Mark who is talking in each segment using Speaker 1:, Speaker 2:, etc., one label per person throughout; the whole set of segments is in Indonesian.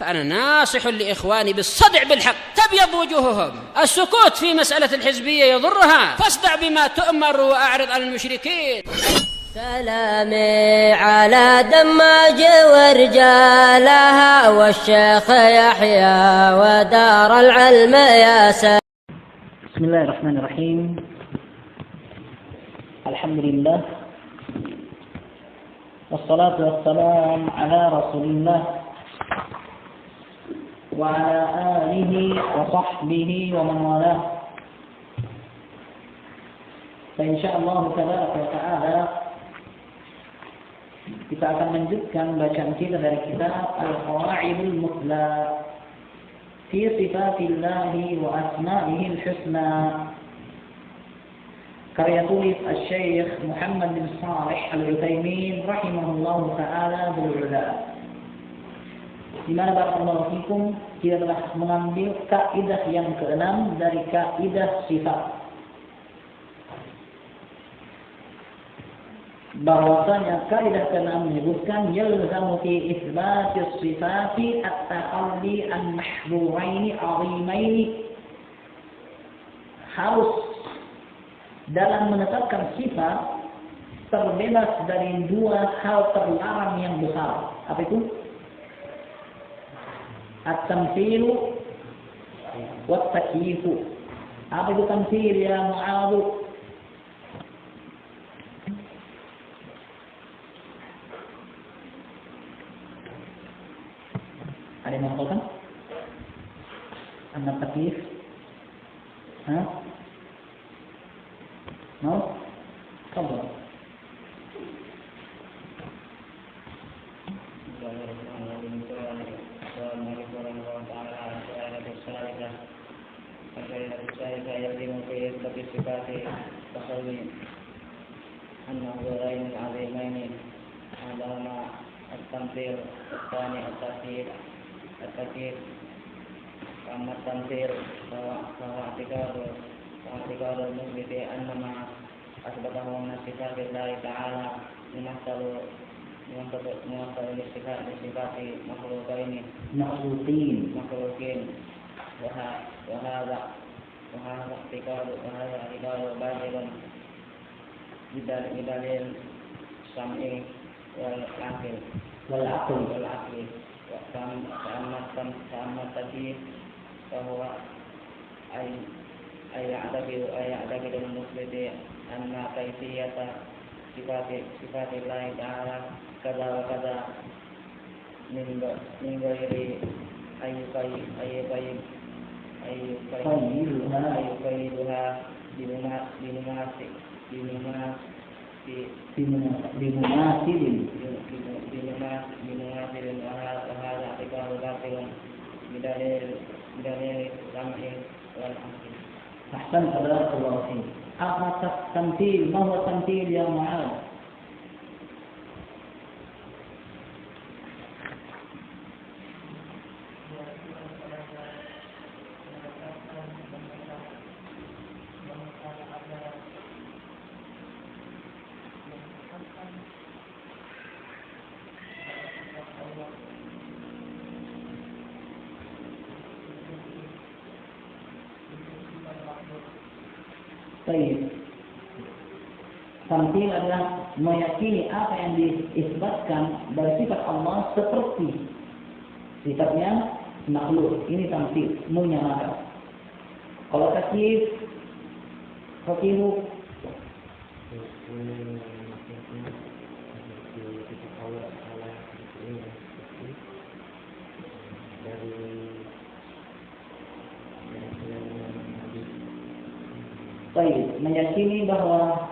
Speaker 1: فأنا ناصح لإخواني بالصدع بالحق، تبيض وجوههم. السكوت في مسألة الحزبية يضرها، فاصدع بما تؤمر وأعرض عن المشركين.
Speaker 2: سلامي على دماج ورجالها والشيخ يحيى ودار العلم يا سلام.
Speaker 3: بسم الله الرحمن الرحيم. الحمد لله والصلاة والسلام على رسول الله وعلى آله وصحبه ومن والاه. فإن شاء الله تبارك وتعالى kita akan lanjutkan bacaan kita dari kitab Al-Qawaidul Muthla fi Sifatillahi wa Asma'ihi al-Husna, karya tulis Al-Syeikh Muhammad bin Shalih Al-Utsaimin rahimahullahu ta'ala bil-ula. Di mana barakallahu fikum kita telah mengambil kaidah yang keenam dari kaidah sifat, bahwasanya kaidah keenam menyebutkan yalzamu fi itsbatis sifati at-taqalli an mahdhuraini 'azimaini, harus dalam menetapkan sifat terbebas dari dua hal terlarang yang besar. Apa itu? At-tamtsilu wat-takyifu. Apa itu tamtsil ya Mu'adz? Ada yang mengatakan? Anda takyif? Mau? Tafadhal.
Speaker 4: التكييف أما التمثيل فهو اعتقاد المثبت أن ما أثبته من صفات الله تعالى يمثل لصفات مخلوقين وهذا اعتقاد باطل بدليل السمع والعقل. فأما التكييف فهو أي يعتقد المثبت أن كيفية صفات الله تعالى كذا وكذا من غير أن يقيدها بمماثل وهذا اعتقاد باطل بدليل السمع والعقل.
Speaker 3: أحسنت بارك الله فيك. أما التمثيل، ما هو التمثيل يا معاذ؟ Tamthil adalah meyakini apa yang diisbatkan dari sifat Allah seperti sifatnya makhluk. Ini tamthil, menyamakan. Kalau takyif, meyakini bahwa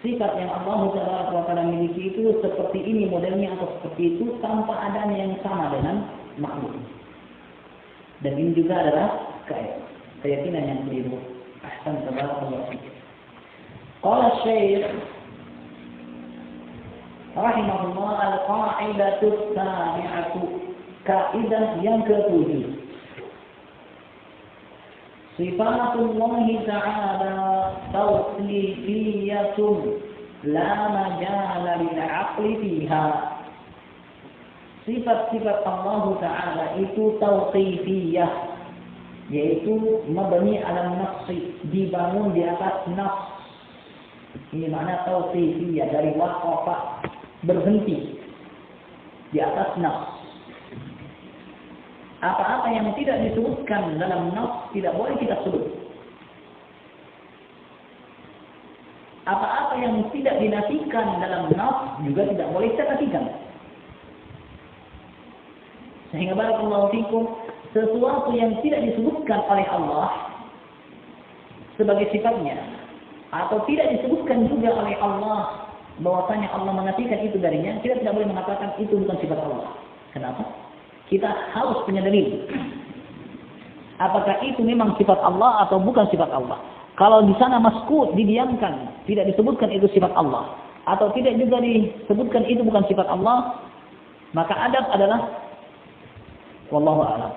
Speaker 3: sifat yang Allah Ta'ala miliki itu seperti ini modelnya atau seperti itu tanpa adanya yang sama dengan makhluk. Dan ini juga adalah keyakinan yang keliru. Ahsan tabarakallahu fiik. Qala Syekh rahimahullah al-qa'idatu as-sabi'atu, kaidah yang ke-7. Sifatullah ta'ala tawqifiyatun la majala lil 'aqli fiha. sifat-sifat Allah Ta'ala itu tauqifiyah, yaitu mabni ala nafsi, dibangun di atas nafs. Ini makna tauqifiyah, dari waqafa, berhenti di atas nafs. Apa-apa yang tidak disebutkan dalam nafs tidak boleh kita sebut. Apa-apa yang tidak dinafikan dalam nafs juga tidak boleh kita nafikan. Sehingga barakallahu fikum, sesuatu yang tidak disebutkan oleh Allah sebagai sifatnya, atau tidak disebutkan juga oleh Allah bahwasanya Allah menafikan itu darinya, kita tidak boleh mengatakan itu bukan sifat Allah. Kenapa? Kita harus punya dalil. Apakah itu memang sifat Allah atau bukan sifat Allah? Kalau di sana maskut, didiamkan, tidak disebutkan itu sifat Allah, atau tidak juga disebutkan itu bukan sifat Allah, maka adab adalah wallahu a'lam.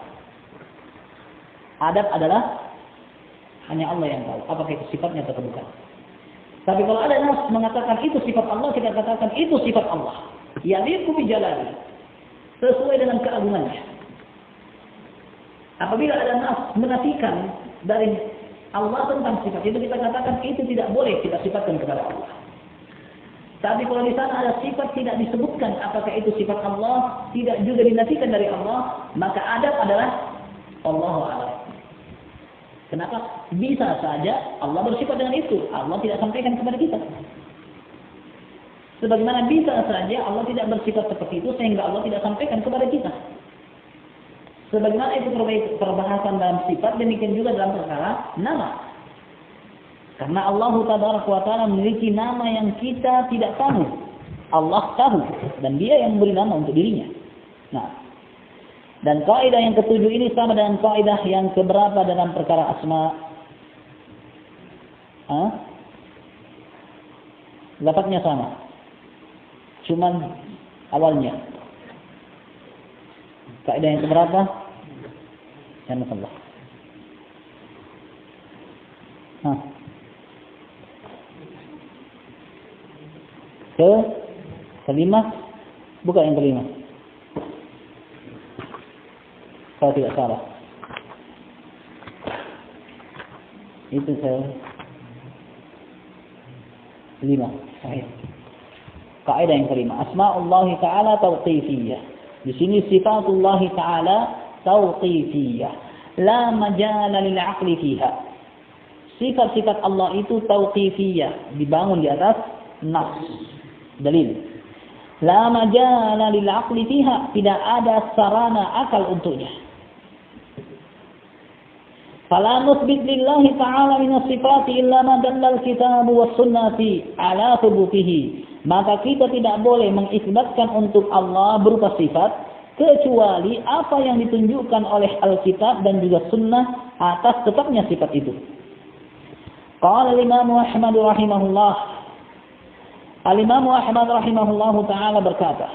Speaker 3: Adab adalah hanya Allah yang tahu apakah itu sifatnya atau bukan. Tapi kalau ada nas mengatakan itu sifat Allah, kita katakan itu sifat Allah. Yaliqu bi jalali, sesuai dengan keagungannya. Apabila ada nas menafikan dari Allah tentang sifat itu, kita katakan itu tidak boleh kita sifatkan kepada Allah. Tapi kalau di sana ada sifat tidak disebutkan apakah itu sifat Allah, tidak juga dinafikan dari Allah, maka adab adalah Allahu a'lam. Kenapa? Bisa saja Allah bersifat dengan itu, Allah tidak sampaikan kepada kita. Sebagaimana bisa saja Allah tidak bersifat seperti itu sehingga Allah tidak sampaikan kepada kita. Sebagaimana itu perbahasan dalam sifat, demikian juga dalam perkara nama. Karena Allah Tabaraka wa Ta'ala memiliki nama yang kita tidak tahu. Allah tahu dan Dia yang memberi nama untuk dirinya. Nah, dan kaidah yang ketujuh ini sama dengan kaidah yang keberapa dalam perkara asma. Lafadznya sama. Cuman awalnya. Kaidah yang keberapa? Jangan salah. Kelima? Bukan yang kelima. Kalau tidak salah. Itu saya. Kelima. Sahih. Kaidah yang kelima. Asma'ullah Ta'ala tauqifiyah. Di sini sifatullah Ta'ala tauqifiyah. La majala lil aqli fiha. Sifat-sifat Allah itu tauqifiyah. Dibangun di atas nafs. Dalil. La majala lil aqli fiha. Tidak ada sarana akal untuknya. Fala nuthbit lillahi ta'ala min as-sifati illa ma dalla al-kitab was sunnati ala thubutihi. Maka kita tidak boleh mengisbatkan untuk Allah berupa sifat kecuali apa yang ditunjukkan oleh Alkitab dan juga sunnah atas tetapnya sifat itu. Qala al-Imam Ahmad rahimahullah. Al-Imam Ahmad rahimahullah ta'ala berkata,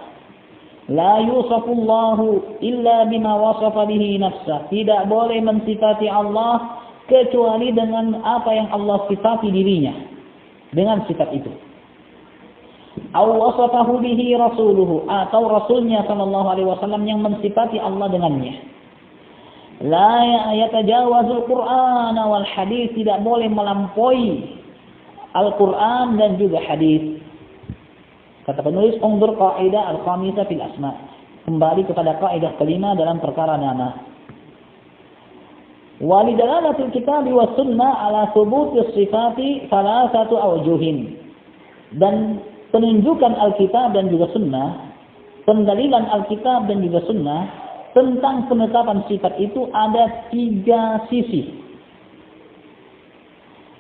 Speaker 3: la yusafullahu illa bima wasafa bihi nafsah. Tidak boleh mensifati Allah kecuali dengan apa yang Allah sifati dirinya dengan sifat itu. Aw wasafahu bihi rasuluhu, atau rasulnya sallallahu alaihi wasallam yang mensifati Allah dengannya. La yatajawazul Qur'an wal hadis, tidak boleh melampaui Al-Qur'an dan juga hadis. Kata penulis, undur qaidah al-khamisah fil asma. Kembali kepada kaidah kelima dalam perkara nama. Wa lidalalatil kitab wa sunnah ala thubutis sifati salasatu awjuhin. Dan penunjukan Alkitab dan juga sunnah, pendalilan Alkitab dan juga sunnah tentang penetapan sifat itu ada 3 sisi.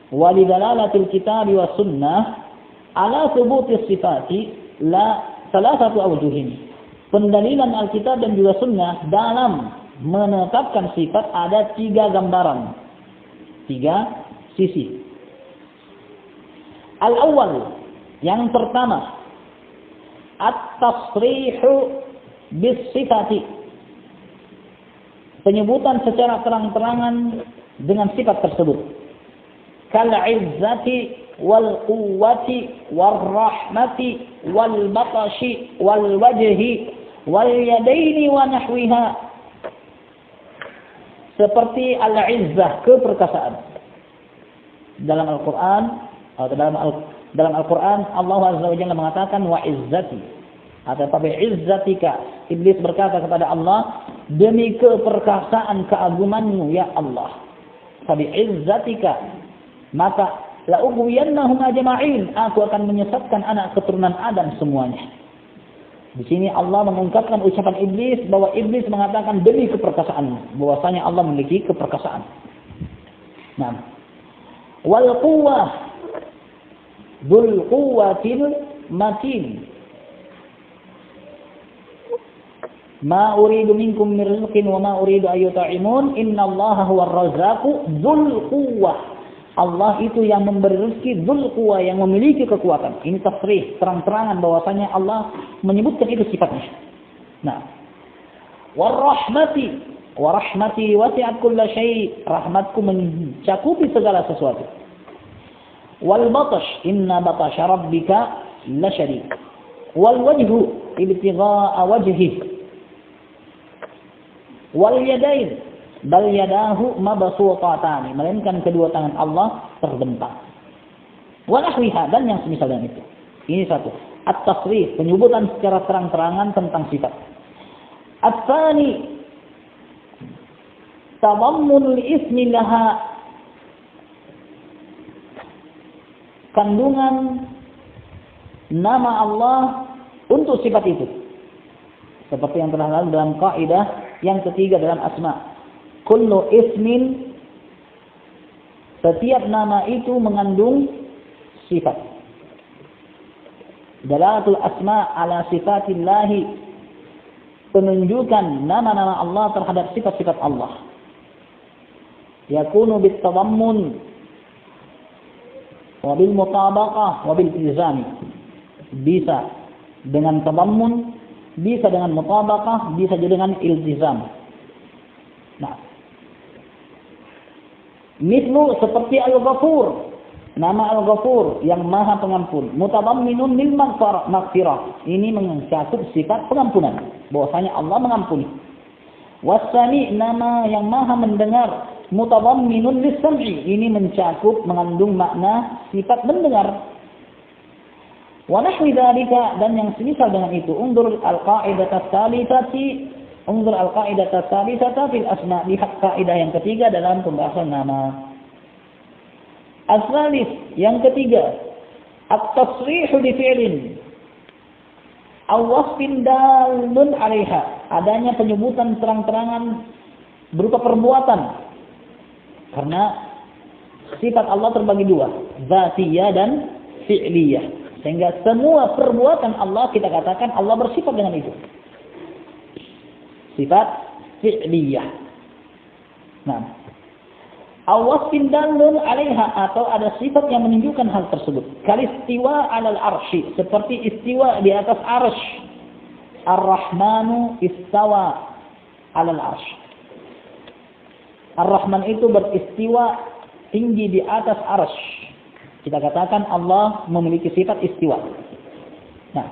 Speaker 3: Wa lidalalatil kitab wa sunnah ala thubutis sifati la salasatu awjuhin. Pendalilan Alkitab dan juga sunnah dalam menetapkan sifat ada 3 gambaran, 3 sisi. Al-awwal, yang pertama, at-tasrihu bis-sifati, penyebutan secara terang-terangan dengan sifat tersebut. Kal-izzati wal-quwwati wal-rahmati wal-batashi wal-wajhi wal yadaini wa nahwiha, seperti al-izzah, keperkasaan. Dalam Al-Qur'an atau dalam Al-Qur'an Allah Azza wa Jalla mengatakan wa izzati, atau bi izzatika. Iblis berkata kepada Allah, demi keperkasaan keagunganmu ya Allah. Fa bi izzatika, maka la ughwiyannahum ajma'in, aku akan menyesatkan anak keturunan Adam semuanya. Di sini Allah mengungkapkan ucapan iblis, bahwa iblis mengatakan demi keperkasaan, bahwasanya Allah memiliki keperkasaan. Nah, wal quwwah, dzul quwwatil matin, ma uridu minkum min rizqin wa ma uridu ayyut'imun, innallaha huwar razzaqu dzul quwwah. Allah itu yang memberi rezeki, dzul quwwah, yang memiliki kekuatan. Ini tasrih, terang-terangan bahwasanya Allah menyebutkan itu sifatnya. Nah, warahmati, wa rahmati wasi'at kulla syai', rahmatku mencakupi segala sesuatu. Wal batash, inna batasha rabbika lasyadid. Wal wajhu ibtigha'a wajhihi. Wal yadain, bal yadahu mabsuutatan, melainkan kedua tangan Allah terbentang. Wa nahwiha, dan yang semisal dengan itu. Ini satu. At-tasrih, penyebutan secara terang-terangan tentang sifat. At-tsani, tadammunul ismi laha, kandungan nama Allah untuk sifat itu. Seperti yang telah lalu dalam kaidah yang ketiga dalam asma. Kullu ismin, setiap nama itu mengandung sifat. Dalalatul asma ala sifatillahi, penunjukan nama-nama Allah terhadap sifat-sifat Allah. Yakunu bit tadammun wa bil mutabaqah wa bil ilzami. Bisa dengan tadammun, bisa dengan mutabaqah, bisa juga dengan iltizam. Nah, mislu seperti Al-Ghafur, nama Al-Ghafur yang Maha Pengampun, mutadamminun lil maghfirah, ini mencakup sifat pengampunan, bahwasanya Allah mengampuni. Was-Sami, nama yang Maha mendengar, mutadamminun lis-sam'i, ini mencakup, mengandung makna sifat mendengar. Wa nahwi dzalika, dan yang semisal dengan itu. Undur al-qaidah ats-tsalitsati, undur al-qaidah ats-tsalitsata fil asma', lihat kaidah yang ketiga dalam pembahasan nama. As-salis, yang ketiga, at-tasrihu bi fi'lin aw wasfin dalun 'alaiha, adanya penyebutan terang-terangan berupa perbuatan. Karena sifat Allah terbagi dua, dzatiyah dan fi'liyah. Sehingga semua perbuatan Allah kita katakan Allah bersifat dengan itu. Sifat fi'liyah. Nah, awasfin dalun 'alaiha, atau ada sifat yang menunjukkan hal tersebut. Kalistiwa 'alal arsy, seperti istiwa di atas arsy. Ar-Rahmanu istawa 'alal arsy. Ar-Rahman itu beristiwa tinggi di atas arsy. Kita katakan Allah memiliki sifat istiwa. Nah,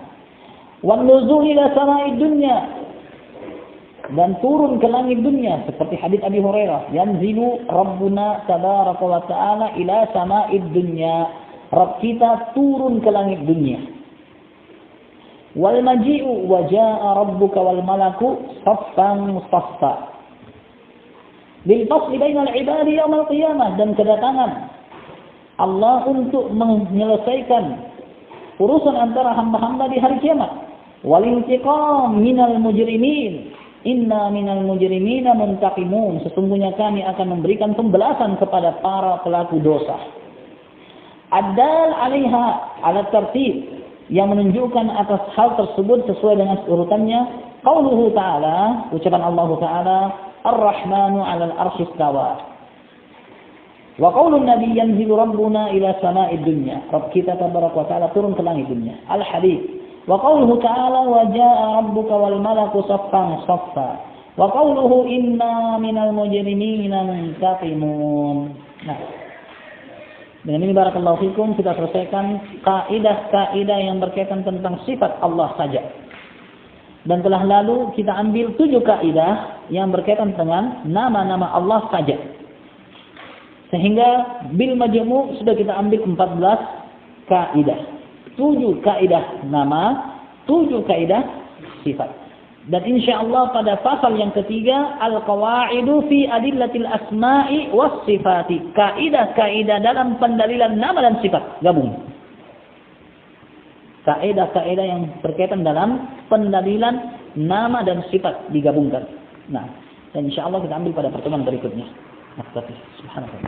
Speaker 3: wan nuzul ila sama'id dunya, dan turun ke langit dunia, seperti hadits Abi Hurairah, yanzilu rabbuna tabaraka wa ta'ala ila sama'id dunya, Rabb kita turun ke langit dunia. Wal maji'u wa jaa'a rabbuka wal malaku saffan saffa, bil fasli bainal ibadi yaumil qiyamah, dan kedatangan Allah untuk menyelesaikan urusan antara hamba-hamba di hari kiamat. Wal intiqam minal mujrimin, inna minal mujrimina muntaqimun, sesungguhnya kami akan memberikan pembalasan kepada para pelaku dosa. Ad-dal 'alaiha, ala tartib, yang menunjukkan atas hal tersebut sesuai dengan urutannya. Qauluhu ta'ala, ucapan Allah Ta'ala, Ar-Rahmanu 'alal arsy istawa. Wa qaulun nabi yanzilu rabbuna ila sama'id dunya, Rabb kita tabaraka wa ta'ala turun ke langit dunia. Al-Hadid. Wa qauluhu ta'ala wa jaa'a rabbuka wal malaku saffan saffa. Wa qauluhu inna minal mujrimina muntaqimun. Nah, dengan ini barakallahu fikum kita selesaikan kaidah-kaidah yang berkaitan tentang sifat Allah saja. Dan telah lalu kita ambil 7 kaidah yang berkaitan dengan nama-nama Allah saja. Sehingga bil majmu' sudah kita ambil 14 kaidah. 7 kaidah nama, 7 kaidah sifat. Dan insyaallah pada pasal yang ketiga, al-qawaidu fi adillatil asma'i was sifati. Kaidah-kaidah dalam pendalilan nama dan sifat. Gabung. Kaidah-kaidah yang berkaitan dalam pendalilan nama dan sifat digabungkan. Nah, dan insyaallah kita ambil pada pertemuan berikutnya. Subhanallah.